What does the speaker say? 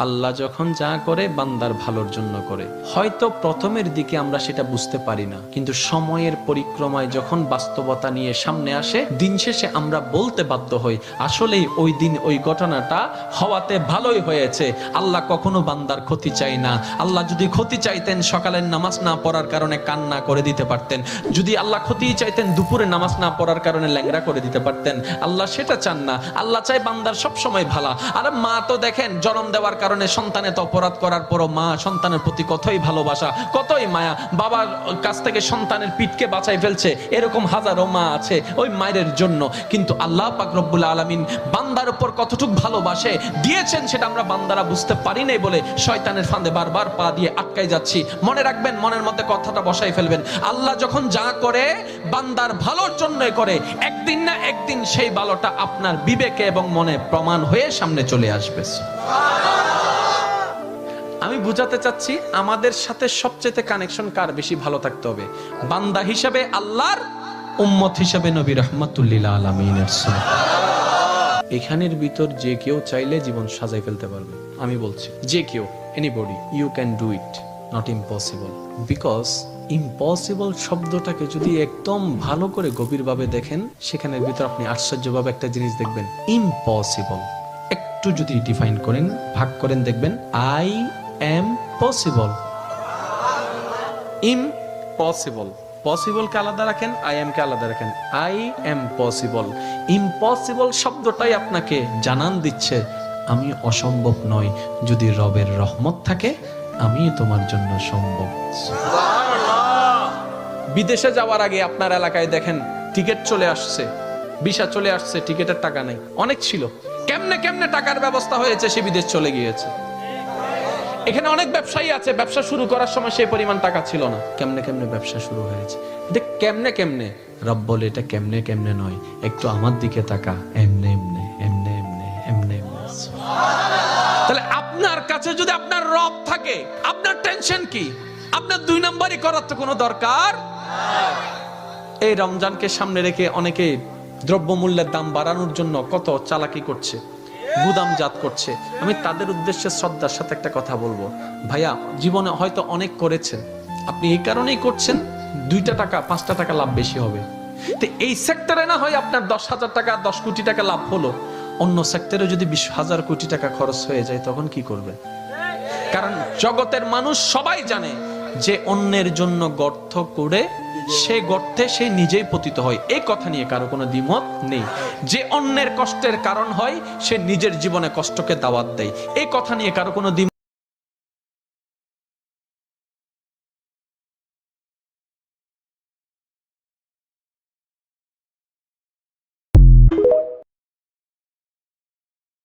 আল্লাহ যখন যা করে বান্দার ভালোর জন্য করে। হয়তো প্রথমের দিকে আমরা সেটা বুঝতে পারি না, কিন্তু সময়ের পরিক্রমায় যখন বাস্তবতা নিয়ে সামনে আসে, দিন শেষে আমরা বলতে বাধ্য হই আসলেই ওই দিন ওই ঘটনাটা হওয়াতে ভালোই হয়েছে। আল্লাহ কখনো বান্দার ক্ষতি চাই না। আল্লাহ যদি ক্ষতি চাইতেন সকালের নামাজ না পড়ার কারণে কান্না করে দিতে পারতেন, যদি আল্লাহ ক্ষতি চাইতেন দুপুরে নামাজ না পড়ার কারণে ল্যাংড়া করে দিতে পারতেন। আল্লাহ সেটা চান না। আল্লাহ চাই বান্দার সব সময় ভালো। আর মা তো দেখেন জন্ম দেওয়ার কারণে সন্তানের তো অপরাধ করার পরও মা সন্তানের প্রতি কতই ভালোবাসা, কতই মায়া, বাবার কাছ থেকে সন্তানের পিঠকে বাঁচাই ফেলছে, এরকম হাজারো মা আছে ওই মায়ের জন্য। কিন্তু আল্লাহ পাক রব্বুল আলামিন বান্দার উপর কতটুকু ভালোবাসে দিয়েছেন সেটা আমরা বান্দারা বুঝতে পারি নাই বলে শয়তানের ফাঁদে বারবার পা দিয়ে আটকাই যাচ্ছি। মনে রাখবেন, মনের মধ্যে কথাটা বসাই ফেলবেন, আল্লাহ যখন যা করে বান্দার ভালোর জন্যই করে। একদিন না একদিন সেই ভালোটা আপনার বিবেকে এবং মনে প্রমাণ হয়ে সামনে চলে আসবে। আমি বুঝাতে চাচ্ছি আমাদের সাথে সবচেয়ে কানেকশন কার বেশি ভালো থাকতে হবে? বান্দা হিসেবে আল্লাহর, উম্মত হিসেবে নবী রাহমাতুল লিল আলামিনের। এখানের ভিতর যে কেউ চাইলে জীবন সাজাই ফেলতে পারবে। আমি বলছি যে কেউ, anybody, you can do it, not impossible. Because impossible শব্দটাকে যদি একদম ভালো করে গভীরভাবে দেখেন, সেখানের ভিতর আপনি আশ্চর্যভাবে একটা জিনিস দেখবেন। ইম্পসিবল একটু যদি ডিফাইন করেন, ভাগ করেন, দেখবেন আই এম পসিবল। ইম্পসিবল, পসিবলকে আলাদা রাখেন, আই এম কে আলাদা রাখেন। I am possible. ইম্পসিবল শব্দটাই আপনাকে জানান দিচ্ছে আমি অসম্ভব নয়, যদি রবের রহমত থাকে আমি তোমার জন্য সম্ভব। বিদেশে যাওয়ার আগে আপনার এলাকায় দেখেন টিকিট চলে আসছে, ভিসা চলে আসছে, টিকিটের টাকা নেই। অনেক ছিল, কেমনে কেমনে টাকার ব্যবস্থা হয়েছে, সে বিদেশ চলে গিয়েছে। এখানে অনেক ব্যবসায়ী আছে, ব্যবসা শুরু করার সময় সেই পরিমাণ টাকা ছিল না, কেমনে কেমনে ব্যবসা শুরু হয়েছে। এটা কেমনে কেমনে, রব বলে এটা কেমনে কেমনে নয়, একটু আমার দিকে তাকা, এমনে এমনে এমনে এমনে এমনে এমনে। তাহলে আপনার কাছে যদি আপনার রব থাকে, আপনার টেনশন কি? আপনার দুই নাম্বারই করার তো কোনো দরকার। এই রমজানকে সামনে রেখে অনেকে দ্রব্যমূল্যের দাম বাড়ানোর জন্য কত চালাকি করছে, গুদামজাত করছে। আমি তাদের উদ্দেশ্যে শ্রদ্ধার সাথে একটা কথা বলবো, ভাইয়া জীবনে হয়তো অনেক করেছেন, আপনি এই কারণেই করছেন 2টা টাকা 5টা টাকা লাভ বেশি হবে। তো এই সেক্টরে না হয় আপনার 10,000 টাকা 10 কোটি টাকা লাভ হলো, অন্য সেক্টরে যদি 20,000 কোটি টাকা খরচ হয়ে যায় তখন কি করবে? কারণ জগতের মানুষ সবাই জানে যে অন্যের জন্য গর্ত করে সে গর্তে সে নিজেই পতিত হয়, এই কথা নিয়ে কারো কোনো দ্বিমত নেই। যে অন্যের কষ্টের কারণ হয় সে নিজের জীবনে কষ্টকে দাওয়াত দেয়, এই কথা নিয়ে কারো কোনো দ্বিমত